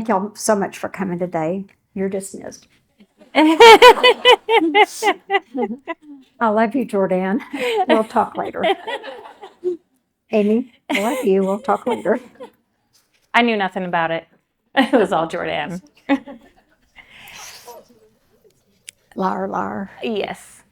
Thank y'all so much for coming today. You're dismissed. I love you, Jordan. We'll talk later. Amy, I love you. We'll talk later. I knew nothing about it. It was all Jordan. Liar, liar. Yes.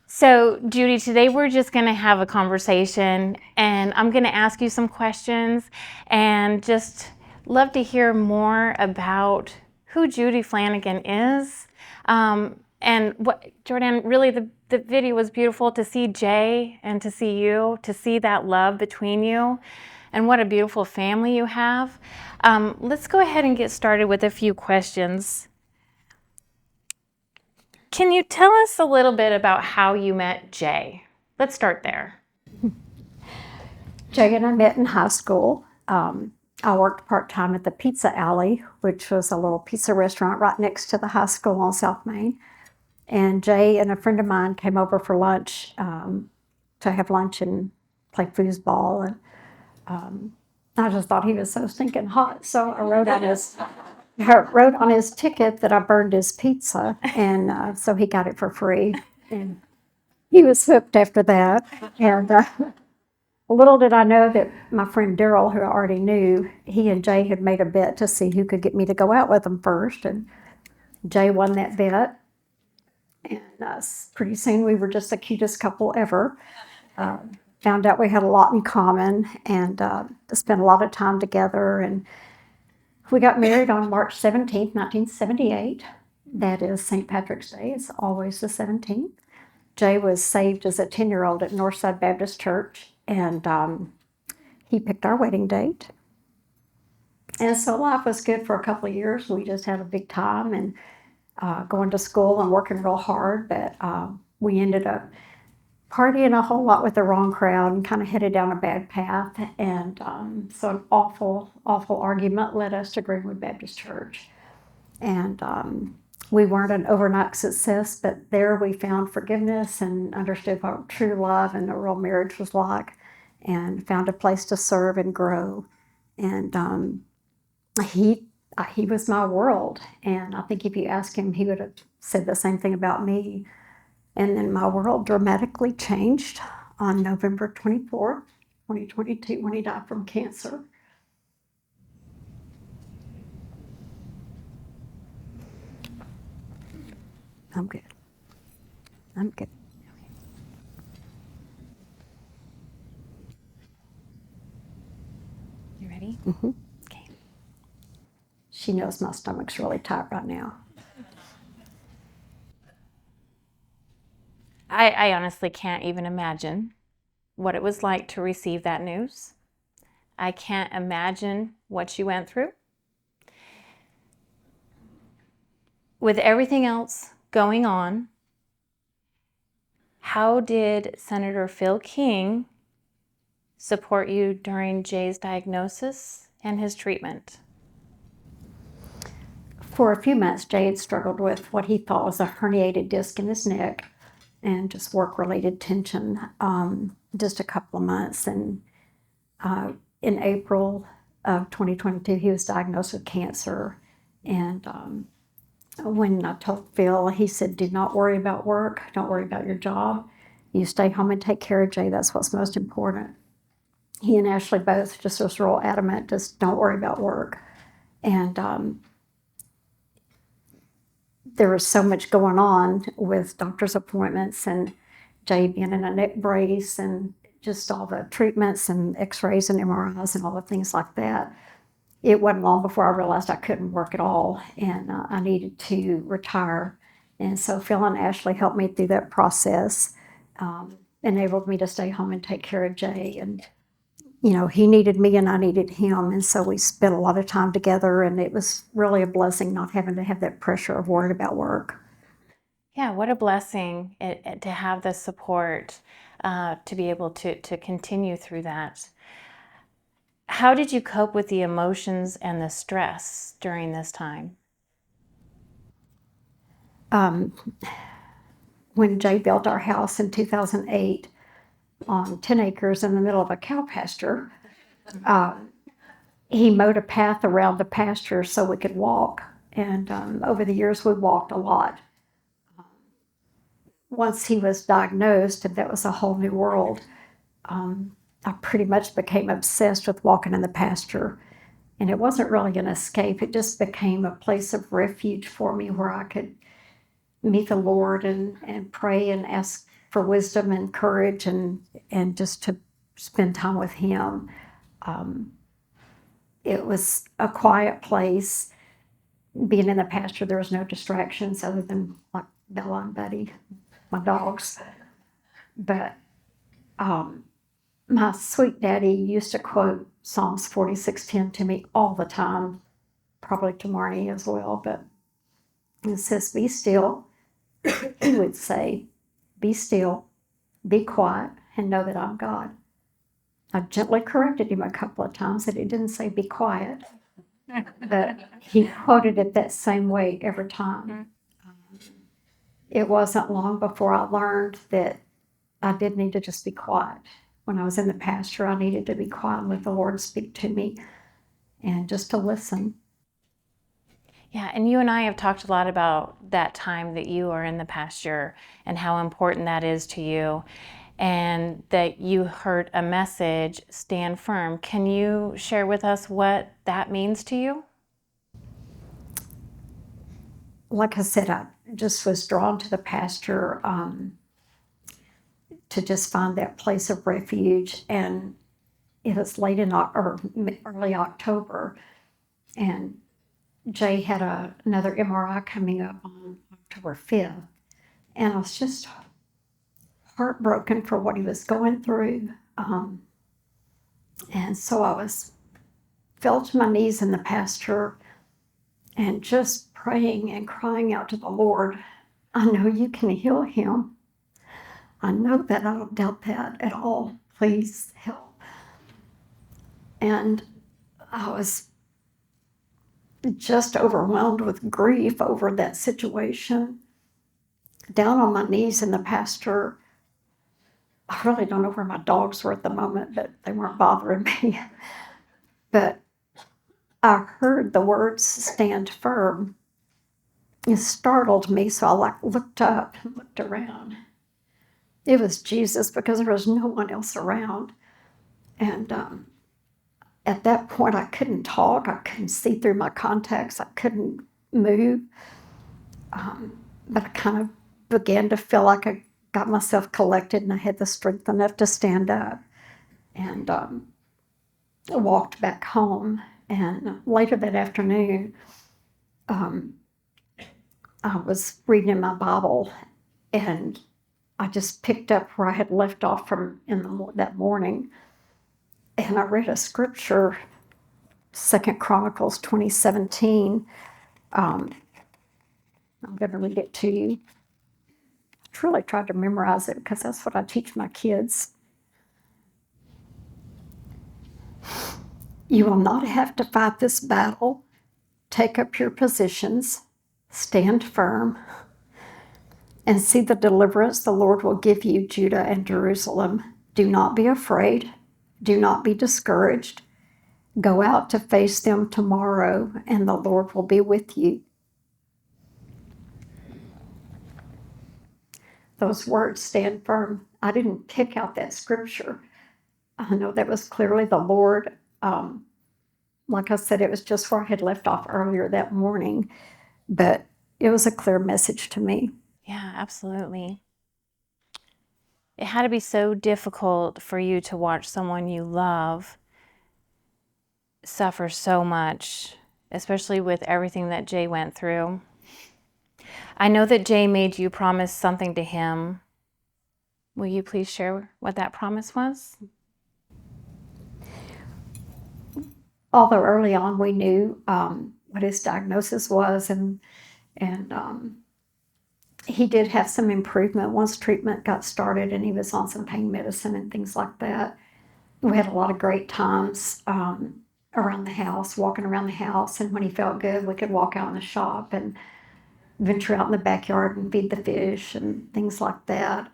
So, Judy, today we're just going to have a conversation, and I'm going to ask you some questions and just love to hear more about who Judy Flanagan is. And what, Jordan, really the video was beautiful to see Jay and to see you, to see that love between you, and what a beautiful family you have. Let's go ahead and get started with a few questions. Can you tell us a little bit about how you met Jay? Let's start there. Jay and I met in high school. I worked part-time at the Pizza Alley, which was a little pizza restaurant right next to the high school on South Main. And Jay and a friend of mine came over for lunch, to have lunch and play foosball. And I just thought he was so stinking hot. So I wrote on his ticket that I burned his pizza. And so he got it for free. And he was hooked after that. And little did I know that my friend Daryl, who I already knew, he and Jay had made a bet to see who could get me to go out with him first. And Jay won that bet. And pretty soon we were just the cutest couple ever. Found out we had a lot in common and spent a lot of time together. And we got married on March 17th, 1978. That is St. Patrick's Day. It's always the 17th. Jay was saved as a 10-year-old at Northside Baptist Church, and he picked our wedding date. And so life was good for a couple of years. We just had a big time and going to school and working real hard, but we ended up partying a whole lot with the wrong crowd and kind of headed down a bad path. And so an awful, awful argument led us to Greenwood Baptist Church. And we weren't an overnight success, but there we found forgiveness and understood what true love and a real marriage was like, and found a place to serve and grow. And he was my world. And I think if you ask him, he would have said the same thing about me. And then my world dramatically changed on November 24th, 2022, when he died from cancer. I'm good. I'm good. You ready? Mm-hmm. Okay. She knows my stomach's really tight right now. I honestly can't even imagine what it was like to receive that news. I can't imagine what you went through. With everything else going on, how did Senator Phil King support you during Jay's diagnosis and his treatment? For a few months, Jay had struggled with what he thought was a herniated disc in his neck and just work-related tension, just a couple of months. And in April of 2022, he was diagnosed with cancer. And when I told Phil, he said, do not worry about work. Don't worry about your job. You stay home and take care of Jay. That's what's most important. He and Ashley both just was real adamant, just don't worry about work. And there was so much going on with doctor's appointments and Jay being in a neck brace and just all the treatments and x-rays and MRIs and all the things like that. It wasn't long before I realized I couldn't work at all and I needed to retire. And so Phil and Ashley helped me through that process, enabled me to stay home and take care of Jay. And you know, he needed me and I needed him. And so we spent a lot of time together, and it was really a blessing not having to have that pressure of worrying about work. Yeah, what a blessing to have the support to be able to continue through that. How did you cope with the emotions and the stress during this time? When Jay built our house in 2008 on 10 acres in the middle of a cow pasture, he mowed a path around the pasture so we could walk. And over the years, we walked a lot. Once he was diagnosed, and that was a whole new world, I pretty much became obsessed with walking in the pasture. And it wasn't really an escape, it just became a place of refuge for me where I could meet the Lord and pray and ask for wisdom and courage and just to spend time with Him. It was a quiet place. Being in the pasture, there was no distractions other than like Bella and Buddy, my dogs. But my sweet daddy used to quote Psalms 46:10 to me all the time, probably to Marnie as well. But it says, "Be still." He would say, "Be still, be quiet, and know that I'm God." I gently corrected him a couple of times that he didn't say be quiet, but he quoted it that same way every time. It wasn't long before I learned that I did need to just be quiet. When I was in the pasture, I needed to be quiet and let the Lord speak to me and just to listen. Yeah, and you and I have talked a lot about that time that you are in the pasture and how important that is to you, and that you heard a message, stand firm. Can you share with us what that means to you? Like I said, I just was drawn to the pasture to just find that place of refuge. And it was late in or early October, and Jay had another MRI coming up on October 5th. And I was just heartbroken for what he was going through. And so fell to my knees in the pasture and just praying and crying out to the Lord. I know you can heal him. I know that. I don't doubt that at all. Please help. And I was just overwhelmed with grief over that situation. Down on my knees in the pasture. I really don't know where my dogs were at the moment, but they weren't bothering me. But I heard the words "stand firm." It startled me, so I looked up and looked around. It was Jesus, because there was no one else around. And at that point, I couldn't talk. I couldn't see through my contacts. I couldn't move. But I kind of began to feel like I got myself collected and I had the strength enough to stand up. And I walked back home. And later that afternoon, I was reading in my Bible, and I just picked up where I had left off from that morning, and I read a scripture, 2 Chronicles 20:17. I'm going to read it to you. I truly tried to memorize it because that's what I teach my kids. "You will not have to fight this battle. Take up your positions, stand firm, and see the deliverance the Lord will give you, Judah and Jerusalem. Do not be afraid. Do not be discouraged. Go out to face them tomorrow, and the Lord will be with you." Those words, "stand firm," I didn't pick out that scripture. I know that was clearly the Lord. Like I said, it was just where I had left off earlier that morning, but it was a clear message to me. Yeah, absolutely. It had to be so difficult for you to watch someone you love suffer so much, especially with everything that Jay went through. I know that Jay made you promise something to him. Will you please share what that promise was? Although early on we knew what his diagnosis was, and he did have some improvement once treatment got started, and he was on some pain medicine and things like that. We had a lot of great times around the house, walking around the house, and when he felt good, we could walk out in the shop and venture out in the backyard and feed the fish and things like that.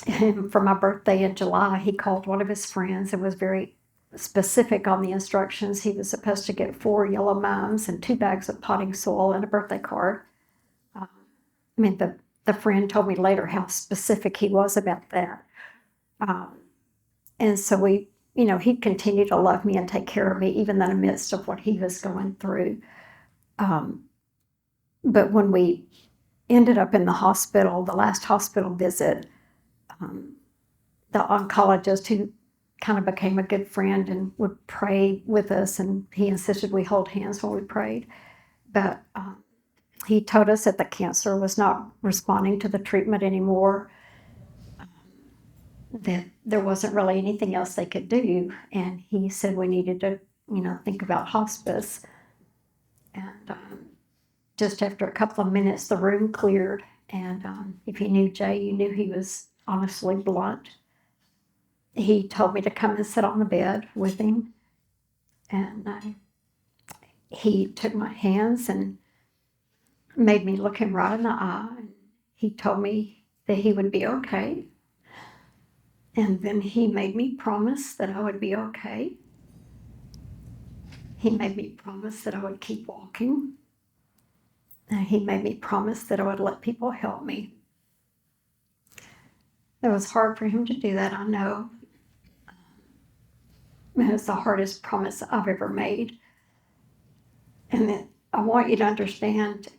And for my birthday in July, he called one of his friends and was very specific on the instructions. He was supposed to get 4 yellow mimes and 2 bags of potting soil and a birthday card. I mean, the friend told me later how specific he was about that. And so he continued to love me and take care of me, even in the midst of what he was going through. But when we ended up in the hospital, the last hospital visit, the oncologist, who kind of became a good friend and would pray with us, and he insisted we hold hands when we prayed. But he told us that the cancer was not responding to the treatment anymore, that there wasn't really anything else they could do. And he said we needed to, think about hospice. And just after a couple of minutes, the room cleared. And if you knew Jay, you knew he was honestly blunt. He told me to come and sit on the bed with him. And he took my hands and made me look him right in the eye. And he told me that he would be okay. And then he made me promise that I would be okay. He made me promise that I would keep walking. And he made me promise that I would let people help me. It was hard for him to do that, I know. And it's the hardest promise I've ever made. And I want you to understand,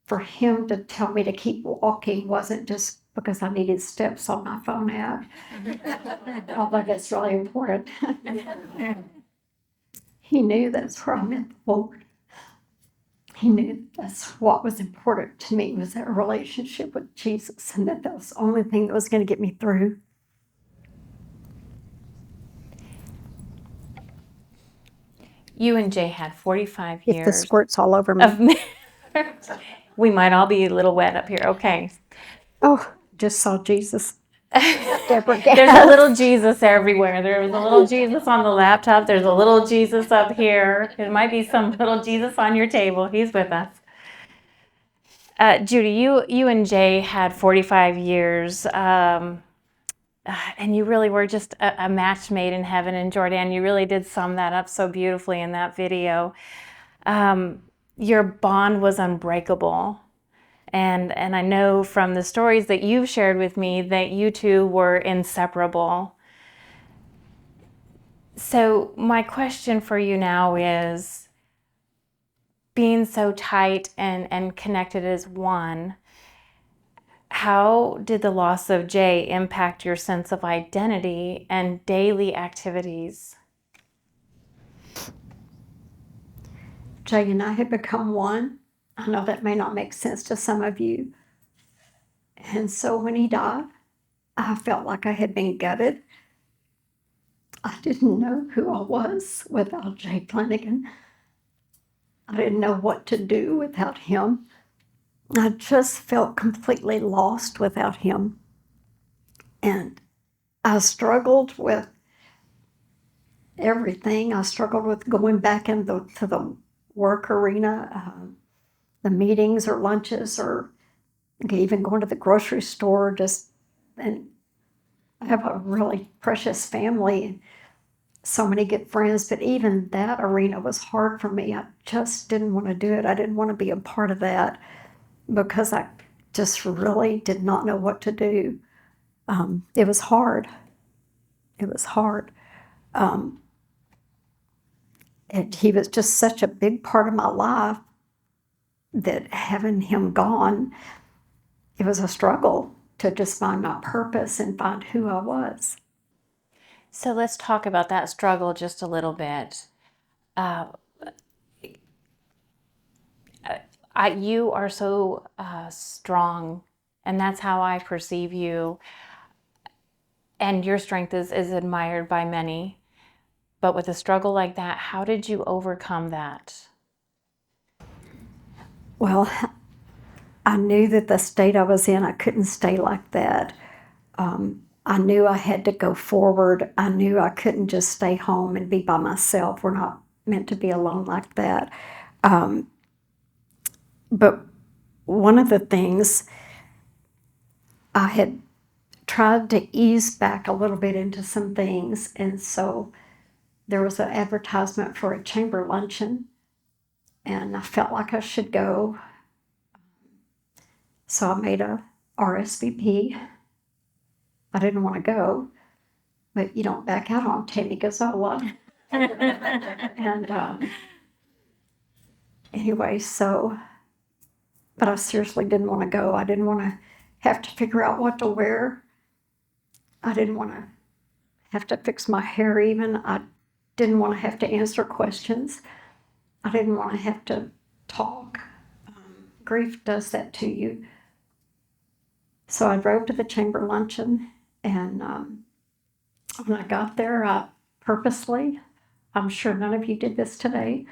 for him to tell me to keep walking wasn't just because I needed steps on my phone app, although that's really important. He knew that's where I met the Lord. He knew that's what was important to me, was that relationship with Jesus, and that was the only thing that was going to get me through. You and Jay had 45 If years. the squirt's all over me. We might all be a little wet up here. Okay. Oh, just saw Jesus. There's a little Jesus everywhere. There's a little Jesus on the laptop. There's a little Jesus up here. There might be some little Jesus on your table. He's with us. Judy, you and Jay had 45 years, and you really were just a match made in heaven. And Jordan, you really did sum that up so beautifully in that video. Your bond was unbreakable. And I know from the stories that you've shared with me that you two were inseparable. So my question for you now is, being so tight and connected as one, how did the loss of Jay impact your sense of identity and daily activities? Jay and I had become one. I know that may not make sense to some of you. And so when he died, I felt like I had been gutted. I didn't know who I was without Jay Flanagan. I didn't know what to do without him. I just felt completely lost without him. And I struggled with everything. I struggled with going back into the work arena, the meetings or lunches, or even going to the grocery store. And I have a really precious family and so many good friends, but even that arena was hard for me. I just didn't want to do it. I didn't want to be a part of that because I just really did not know what to do. It was hard. It was hard. And he was just such a big part of my life that having him gone, it was a struggle to just find my purpose and find who I was. So let's talk about that struggle just a little bit. You are so strong, and that's how I perceive you. And your strength is admired by many. But with a struggle like that, how did you overcome that? Well, I knew that the state I was in, I couldn't stay like that. I knew I had to go forward. I knew I couldn't just stay home and be by myself. We're not meant to be alone like that. But one of the things, I had tried to ease back a little bit into some things. And so there was an advertisement for a chamber luncheon, and I felt like I should go. So I made a RSVP. I didn't want to go, but you don't back out on Tammy Gazzola. And anyway, but I seriously didn't want to go. I didn't want to have to figure out what to wear. I didn't want to have to fix my hair even. I didn't want to have to answer questions. I didn't want to have to talk. Grief does that to you. So I drove to the chamber luncheon, and when I got there, I'm sure none of you did this today,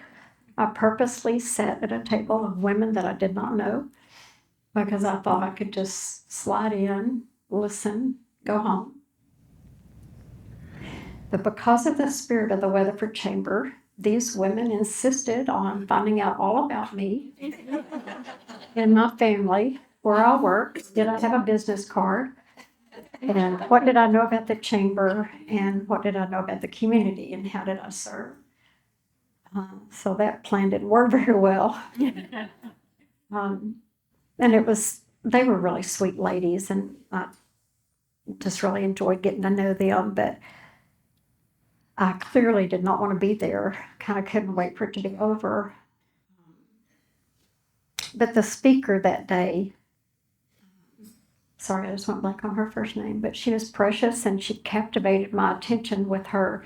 I purposely sat at a table of women that I did not know because I thought I could just slide in, listen, go home. But because of the spirit of the Weatherford Chamber, these women insisted on finding out all about me and my family, where I worked, did I have a business card, and what did I know about the chamber, and what did I know about the community, and how did I serve. So that plan didn't work very well. And they were really sweet ladies, and I just really enjoyed getting to know them, but I clearly did not want to be there. Kind of couldn't wait for it to be over. But the speaker that day, sorry, I just went blank on her first name, but she was precious, and she captivated my attention with her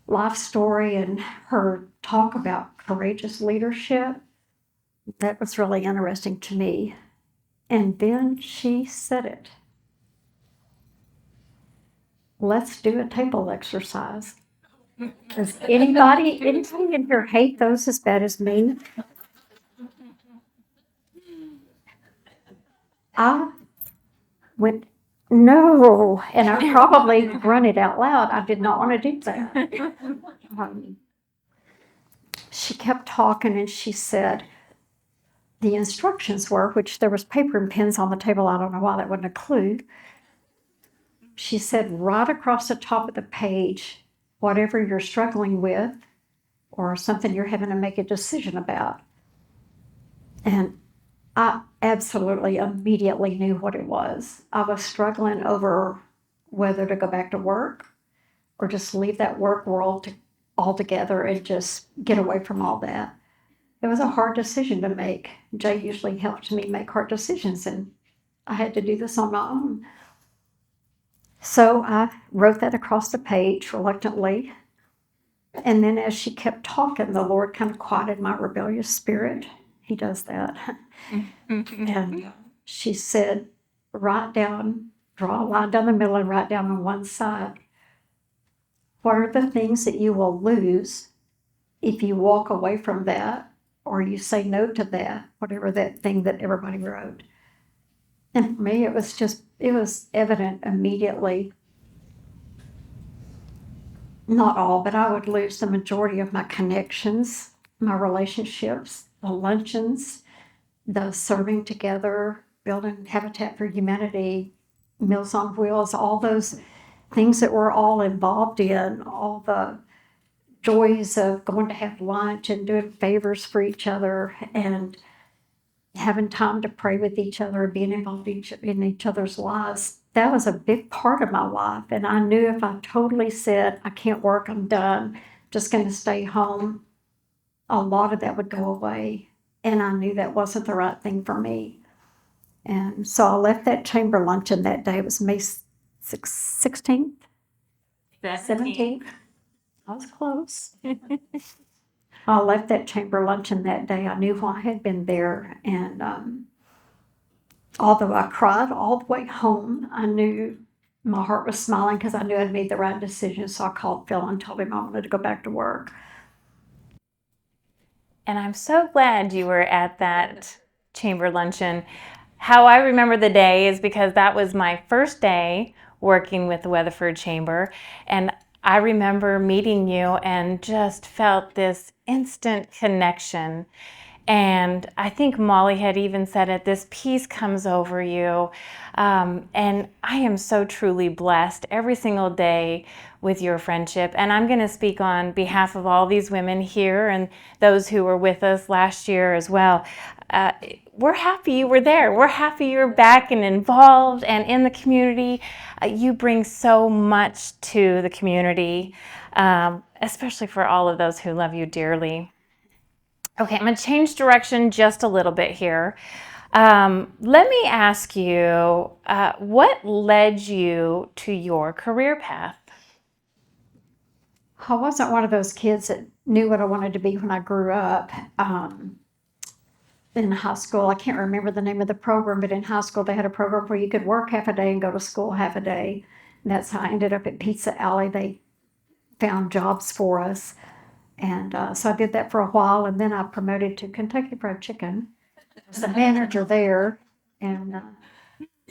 life story and her talk about courageous leadership. That was really interesting to me. And then she said it. Let's do a table exercise. Does anybody in here hate those as bad as me? I went, no, and I probably grunted out loud. I did not want to do that. She kept talking, and she said, the instructions were, which there was paper and pens on the table. I don't know why that wasn't a clue. She said, right across the top of the page, whatever you're struggling with or something you're having to make a decision about. And I absolutely immediately knew what it was. I was struggling over whether to go back to work or just leave that work world altogether and just get away from all that. It was a hard decision to make. Jay usually helped me make hard decisions, and I had to do this on my own. So I wrote that across the page reluctantly. And then as she kept talking, the Lord kind of quieted my rebellious spirit. He does that. And she said, draw a line down the middle and write down on one side. What are the things that you will lose if you walk away from that or you say no to that, whatever that thing that everybody wrote? And for me, it was evident immediately. Not all, but I would lose the majority of my connections, my relationships, the luncheons, the serving together, building Habitat for Humanity, Meals on Wheels, all those things that we're all involved in, all the joys of going to have lunch and doing favors for each other and having time to pray with each other, being involved in each other's lives. That was a big part of my life. And I knew if I totally said, I can't work, I'm done, just going to stay home, a lot of that would go away. And I knew that wasn't the right thing for me. And so I left that chamber luncheon that day. It was May 16th? 17th. I was close. I left that chamber luncheon that day. I knew why I had been there. And although I cried all the way home, I knew my heart was smiling because I knew I'd made the right decision. So I called Phil and told him I wanted to go back to work. And I'm so glad you were at that chamber luncheon. How I remember the day is because that was my first day working with the Weatherford Chamber. And I remember meeting you and just felt this instant connection. And I think Molly had even said it, this peace comes over you. And I am so truly blessed every single day with your friendship. And I'm going to speak on behalf of all these women here and those who were with us last year as well. We're happy you were there. We're happy you're back and involved and in the community. You bring so much to the community, especially for all of those who love you dearly. Okay, I'm going to change direction just a little bit here. Let me ask you, what led you to your career path? I wasn't one of those kids that knew what I wanted to be when I grew up. In high school, I can't remember the name of the program, but in high school they had a program where you could work half a day and go to school half a day. And that's how I ended up at Pizza Alley. They found jobs for us. And so I did that for a while, and then I promoted to Kentucky Fried Chicken. I was the manager there. And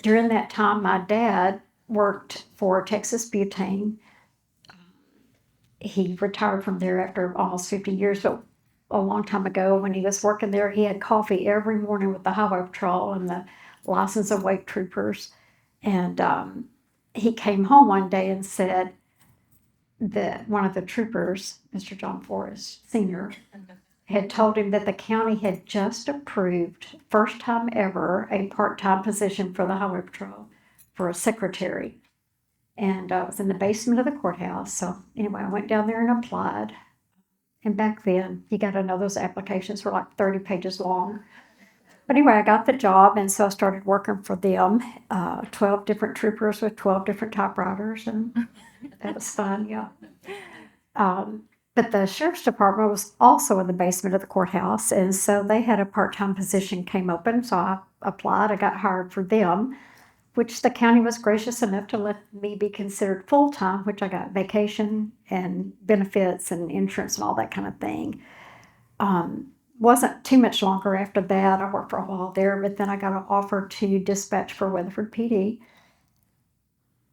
during that time, my dad worked for Texas Butane. He retired from there after almost 50 years, but a long time ago when he was working there, he had coffee every morning with the highway patrol and the license and weight troopers. And he came home one day and said that one of the troopers, Mr. John Forrest Sr., had told him that the county had just approved, first time ever, a part-time position for the highway patrol for a secretary. And it was in the basement of the courthouse. So anyway, I went down there and applied. And back then, you got to know those applications were like 30 pages long. But anyway, I got the job, and so I started working for them. 12 different troopers with 12 different typewriters, and that was fun, yeah. But the sheriff's department was also in the basement of the courthouse, and so they had a part-time position came open, so I applied. I got hired for them, which the county was gracious enough to let me be considered full-time, which I got vacation and benefits and insurance and all that kind of thing. Wasn't too much longer after that. I worked for a while there, but then I got an offer to dispatch for Weatherford PD.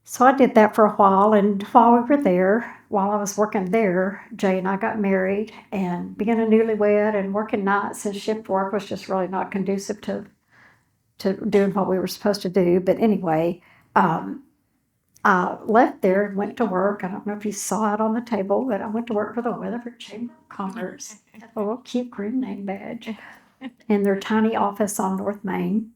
So I did that for a while, and while we were there, while I was working there, Jay and I got married, and being a newlywed and working nights and shift work was just really not conducive to doing what we were supposed to do. But anyway, I left there and went to work. I don't know if you saw it on the table, but I went to work for the Weatherford Chamber of Commerce. A little cute green name badge in their tiny office on North Main.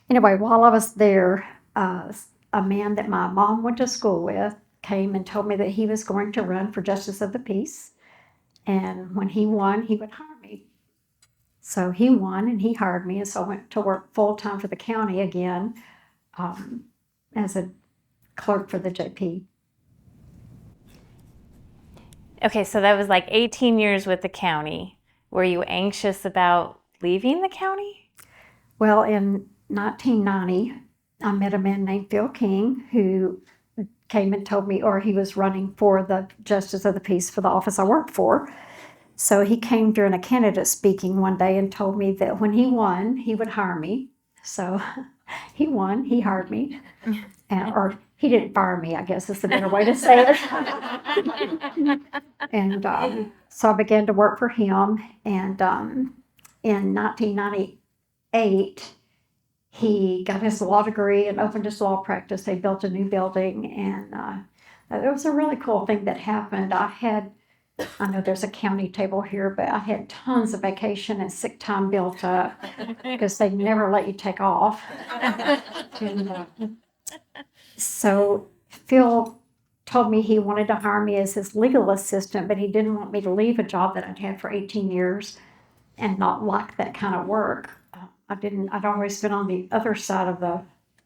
Anyway, while I was there, a man that my mom went to school with came and told me that he was going to run for Justice of the Peace. And when he won, he would hire me. So he won and he hired me. And so I went to work full time for the county again as a clerk for the JP. Okay, so that was like 18 years with the county. Were you anxious about leaving the county? Well, in 1990, I met a man named Phil King who came and told me, or he was running for the Justice of the Peace for the office I worked for. So he came during a candidate speaking one day and told me that when he won, he would hire me. So he won, he hired me. Or he didn't fire me, I guess is the better way to say it. And so I began to work for him. And in 1998, he got his law degree and opened his law practice. They built a new building, and it was a really cool thing that happened. I know there's a county table here, but I had tons of vacation and sick time built up because they never let you take off. And, so Phil told me he wanted to hire me as his legal assistant, but he didn't want me to leave a job that I'd had for 18 years and not like that kind of work. I'd always been on the other side of the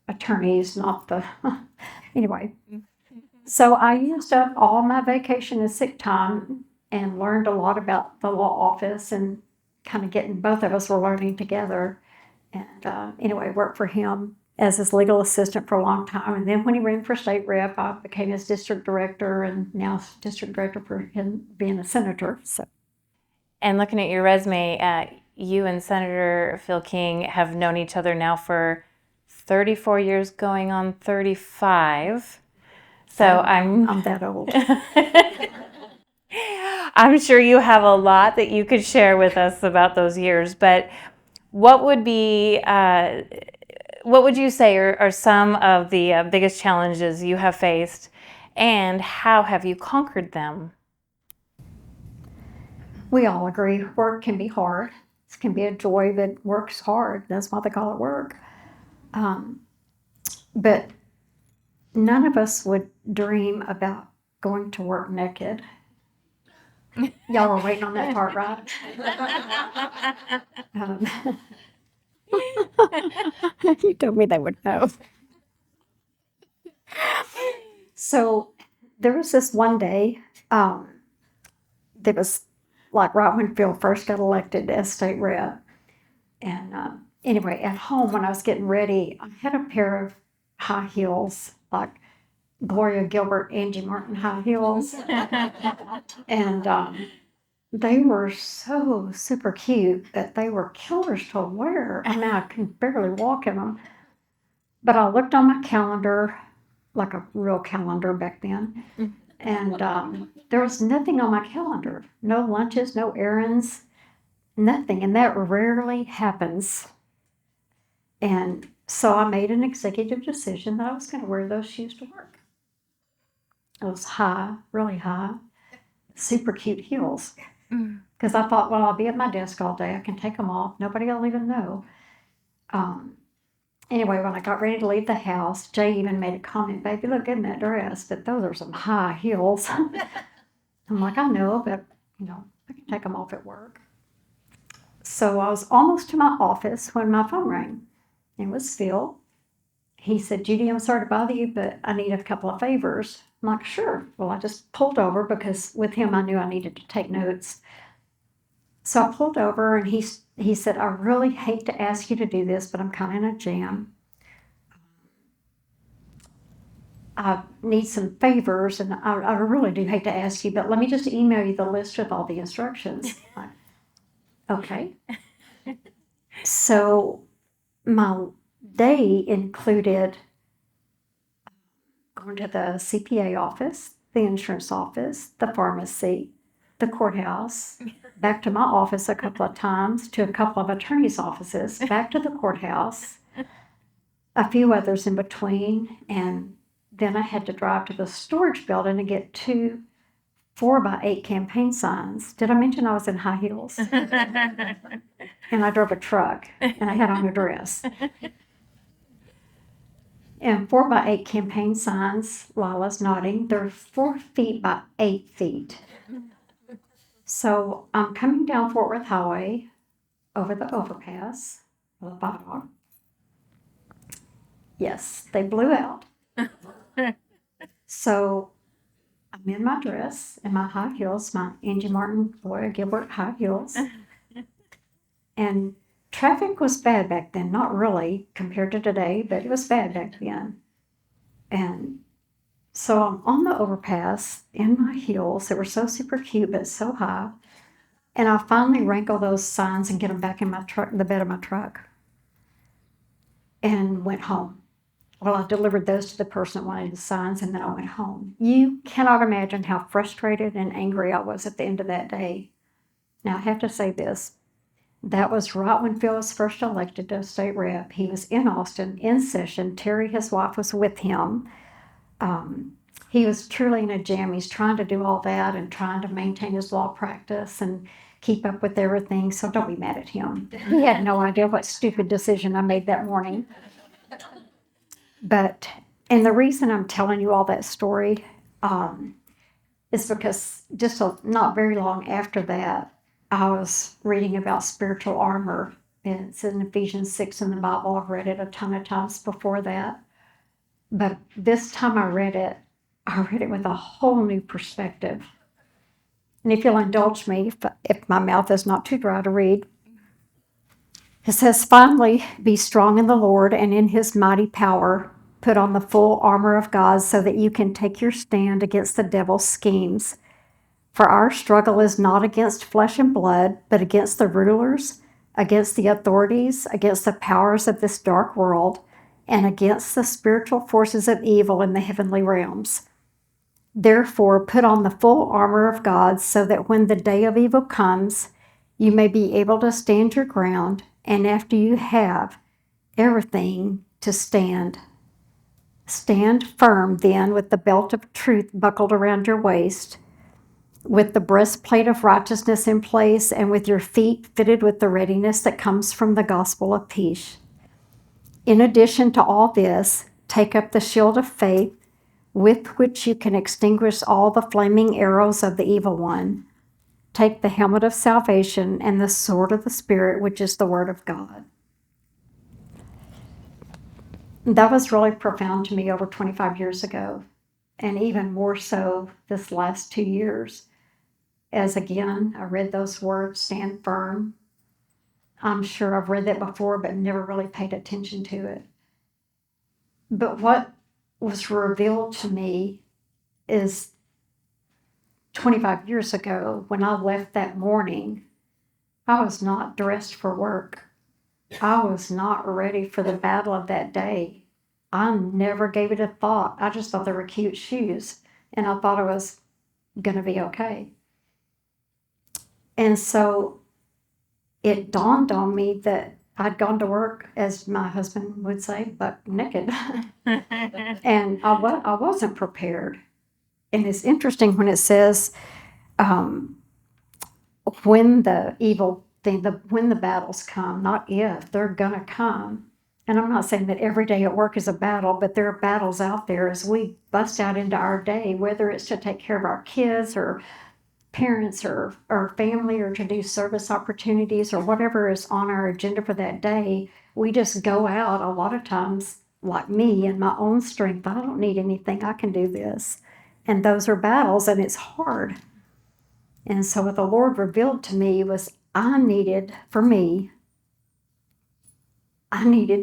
attorneys, not the, anyway. So I used up all my vacation and sick time and learned a lot about the law office and kind of getting, both of us were learning together. And anyway, worked for him as his legal assistant for a long time. And then when he ran for state rep, I became his district director and now district director for him being a senator. So. And looking at your resume, you and Senator Phil King have known each other now for 34 years, going on 35. So I'm that old. I'm sure you have a lot that you could share with us about those years, but what would be, what would you say are some of the biggest challenges you have faced, and how have you conquered them? We all agree work can be hard. It can be a joy, but work's hard. That's why they call it work. But none of us would dream about going to work naked. Y'all were waiting on that part, right? Um, you told me they would know. So there was this one day that was like right when Phil first got elected as state rep. And anyway, at home when I was getting ready, I had a pair of high heels, like Gloria Gilbert, Angie Martin high heels. And they were so super cute that they were killers to wear. I mean, I could barely walk in them. But I looked on my calendar, like a real calendar back then, and there was nothing on my calendar. No lunches, no errands, nothing. And that rarely happens. And so I made an executive decision that I was going to wear those shoes to work. It was high, really high, super cute heels. Because I thought, well, I'll be at my desk all day. I can take them off. Nobody will even know. Anyway, when I got ready to leave the house, Jay even made a comment, baby, look good in that dress, but those are some high heels. I'm like, I know, but, I can take them off at work. So I was almost to my office when my phone rang. It was Phil. He said, Judy, I'm sorry to bother you, but I need a couple of favors. I'm like, sure. Well, I just pulled over because with him, I knew I needed to take notes. So I pulled over and he said, I really hate to ask you to do this, but I'm kind of in a jam. I need some favors, and I really do hate to ask you, but let me just email you the list with all the instructions. Like, okay. So my day included going to the CPA office, the insurance office, the pharmacy, the courthouse, back to my office a couple of times, to a couple of attorneys' offices, back to the courthouse, a few others in between, and then I had to drive to the storage building and get 2 4x8 campaign signs. Did I mention I was in high heels? And I drove a truck, and I had on a dress. And 4x8 campaign signs, Lila's nodding, they're 4 feet by 8 feet. So I'm coming down Fort Worth Highway over the overpass, the bottom. Yes, they blew out. So I'm in my dress and my high heels, my Angie Martin, Gloria Gilbert high heels. And traffic was bad back then, not really compared to today, but it was bad back then. And so I'm on the overpass in my heels that were so super cute but so high. And I finally wrinkle those signs and get them back in my truck, the bed of my truck, and went home. Well, I delivered those to the person that wanted the signs, and then I went home. You cannot imagine how frustrated and angry I was at the end of that day. Now, I have to say this. That was right when Phil was first elected to state rep. He was in Austin, in session. Terry, his wife, was with him. He was truly in a jam. He's trying to do all that and trying to maintain his law practice and keep up with everything. So don't be mad at him. He had no idea what stupid decision I made that morning. And the reason I'm telling you all that story is because just not very long after that, I was reading about spiritual armor. And it's in Ephesians 6 in the Bible. I've read it a ton of times before that. But this time I read it with a whole new perspective. And if you'll indulge me, if my mouth is not too dry to read, it says, finally, be strong in the Lord and in his mighty power. Put on the full armor of God so that you can take your stand against the devil's schemes. For our struggle is not against flesh and blood, but against the rulers, against the authorities, against the powers of this dark world, and against the spiritual forces of evil in the heavenly realms. Therefore, put on the full armor of God so that when the day of evil comes, you may be able to stand your ground, and after you have everything to stand. Stand firm then with the belt of truth buckled around your waist, with the breastplate of righteousness in place, and with your feet fitted with the readiness that comes from the gospel of peace. In addition to all this, take up the shield of faith, with which you can extinguish all the flaming arrows of the evil one. Take the helmet of salvation and the sword of the Spirit, which is the Word of God. That was really profound to me over 25 years ago, and even more so this last 2 years. As again, I read those words, stand firm. I'm sure I've read that before, but never really paid attention to it. But what was revealed to me is 25 years ago, when I left that morning, I was not dressed for work. I was not ready for the battle of that day. I never gave it a thought. I just thought they were cute shoes, and I thought it was going to be okay. And so it dawned on me that I'd gone to work, as my husband would say, buck naked. And I wasn't prepared. And it's interesting when it says, when the evil thing, when the battles come, not if, they're going to come. And I'm not saying that every day at work is a battle, but there are battles out there as we bust out into our day, whether it's to take care of our kids or parents or family, or to do service opportunities or whatever is on our agenda for that day. We just go out a lot of times, like me, in my own strength. I don't need anything. I can do this. And those are battles, and it's hard. And so what the Lord revealed to me was I needed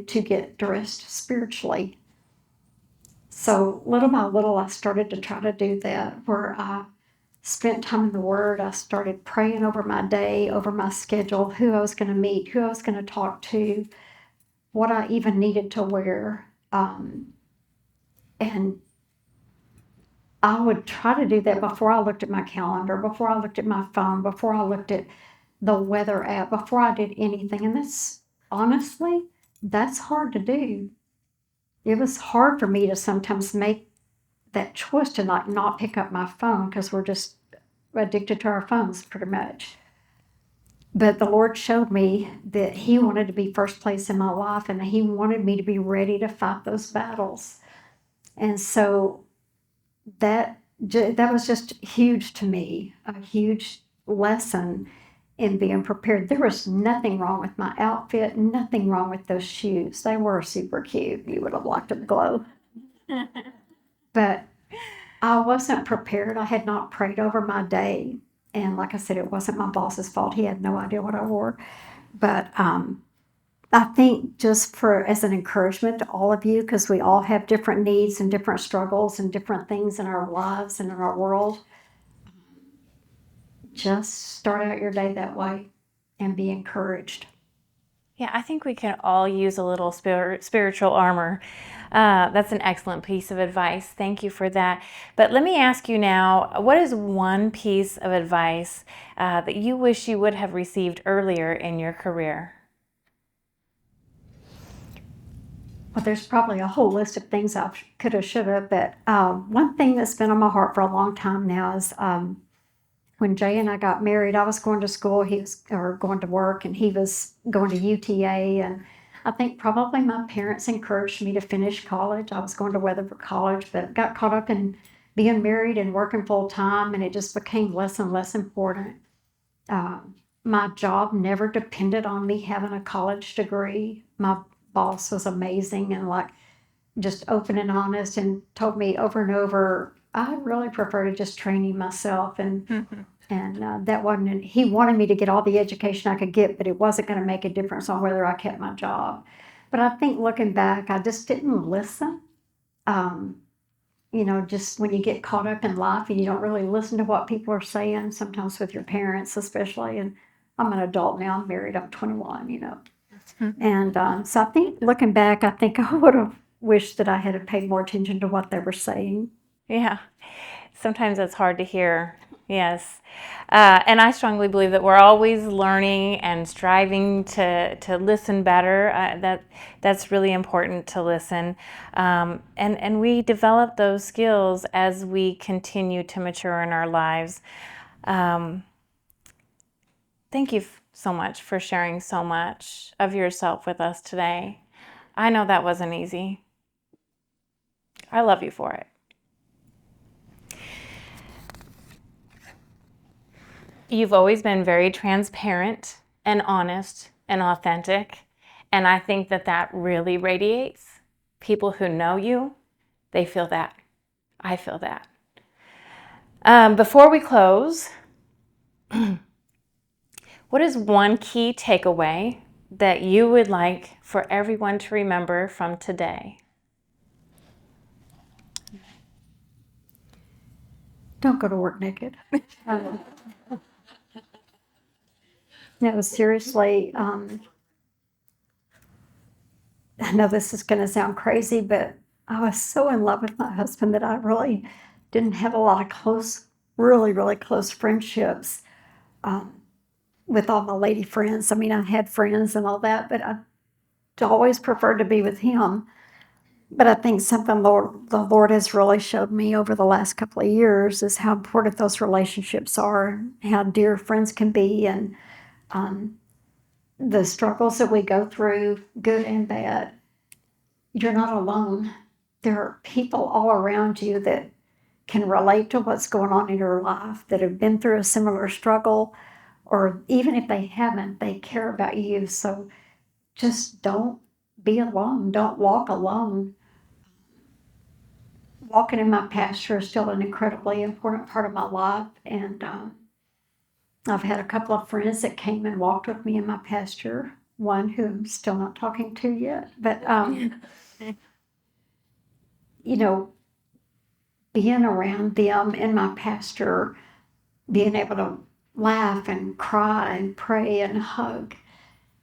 to get dressed spiritually. So little by little, I started to try to do that, where I spent time in the Word. I started praying over my day, over my schedule, who I was going to meet, who I was going to talk to, what I even needed to wear. And I would try to do that before I looked at my calendar, before I looked at my phone, before I looked at the weather app, before I did anything. And that's hard to do. It was hard for me to sometimes make that choice to not pick up my phone, because we're just addicted to our phones pretty much. But the Lord showed me that He wanted to be first place in my life, and He wanted me to be ready to fight those battles. And so that was just huge to me, a huge lesson in being prepared. There was nothing wrong with my outfit, nothing wrong with those shoes. They were super cute. You would have liked them glow. But I wasn't prepared. I had not prayed over my day. And like I said, it wasn't my boss's fault. He had no idea what I wore. But I think just as an encouragement to all of you, because we all have different needs and different struggles and different things in our lives and in our world, just start out your day that way and be encouraged. Yeah, I think we can all use a little spiritual armor. That's an excellent piece of advice. Thank you for that. But let me ask you now, what is one piece of advice that you wish you would have received earlier in your career? Well, there's probably a whole list of things I could have, should have, but one thing that's been on my heart for a long time now is when Jay and I got married, I was going to school, going to work, and he was going to UTA. And I think probably my parents encouraged me to finish college. I was going to Weatherford College, but got caught up in being married and working full time, and it just became less and less important. My job never depended on me having a college degree. My boss was amazing and just open and honest, and told me over and over, I really prefer to just training myself. And that wasn't, he wanted me to get all the education I could get, but it wasn't going to make a difference on whether I kept my job. But I think looking back, I just didn't listen. Just when you get caught up in life and you don't really listen to what people are saying, sometimes with your parents especially. And I'm an adult now, I'm married, I'm 21. And so I think looking back, I think I would have wished that I had paid more attention to what they were saying. Yeah. Sometimes it's hard to hear. Yes. And I strongly believe that we're always learning and striving to listen better. That's really important to listen. And we develop those skills as we continue to mature in our lives. Thank you so much for sharing so much of yourself with us today. I know that wasn't easy. I love you for it. You've always been very transparent and honest and authentic. And I think that that really radiates. People who know you, they feel that. I feel that. Before we close, what is one key takeaway that you would like for everyone to remember from today? Don't go to work naked. No, seriously, I know this is going to sound crazy, but I was so in love with my husband that I really didn't have a lot of close, really, really close friendships with all my lady friends. I mean, I had friends and all that, but I always preferred to be with him. But I think something the Lord has really showed me over the last couple of years is how important those relationships are, how dear friends can be, and the struggles that we go through, good and bad. You're not alone. There are people all around you that can relate to what's going on in your life, that have been through a similar struggle, or even if they haven't, they care about you. So just don't be alone. Don't walk alone. Walking in my pasture is still an incredibly important part of my life. And I've had a couple of friends that came and walked with me in my pasture, one who I'm still not talking to yet. But, you know, being around them in my pasture, being able to laugh and cry and pray and hug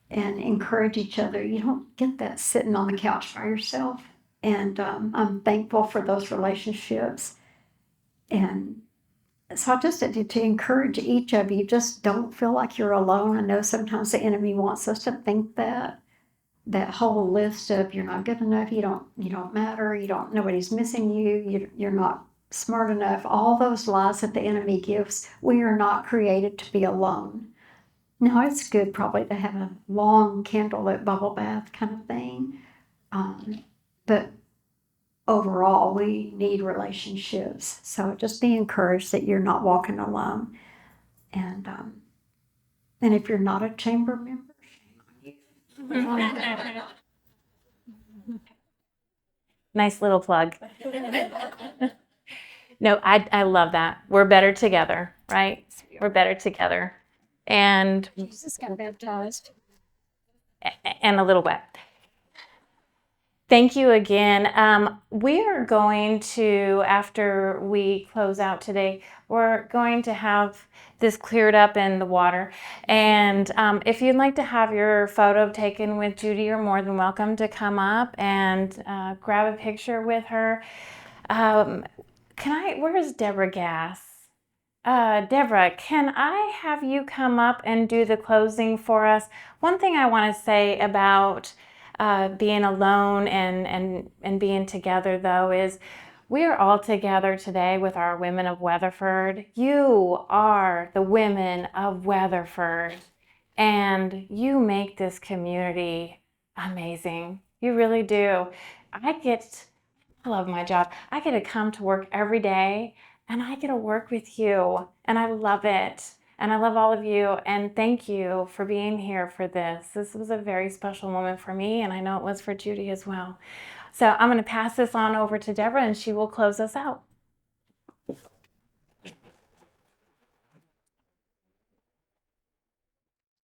and encourage each other, you don't get that sitting on the couch by yourself. And I'm thankful for those relationships. And so I just to encourage each of you, just don't feel like you're alone. I know sometimes the enemy wants us to think that whole list of you're not good enough, you don't matter, nobody's missing you, you're not smart enough, all those lies that the enemy gives. We are not created to be alone. Now it's good probably to have a long candlelit bubble bath kind of thing, but overall we need relationships. So just be encouraged that you're not walking alone. And if you're not a chamber member, shame on you. Nice little plug. No, I love that. We're better together, right? We're better together. And Jesus got baptized. and a little wet. Thank you again. We are going to, after we close out today, we're going to have this cleared up in the water. And if you'd like to have your photo taken with Judy, you're more than welcome to come up and grab a picture with her. Where's Deborah Gass? Deborah, can I have you come up and do the closing for us? One thing I want to say about being alone and being together, though, is we are all together today with our women of Weatherford. You are the women of Weatherford, and you make this community amazing. You really do. I love my job. I get to come to work every day and I get to work with you, and I love it. And I love all of you, and thank you for being here for this. This was a very special moment for me, and I know it was for Judy as well. So I'm going to pass this on over to Deborah, and she will close us out.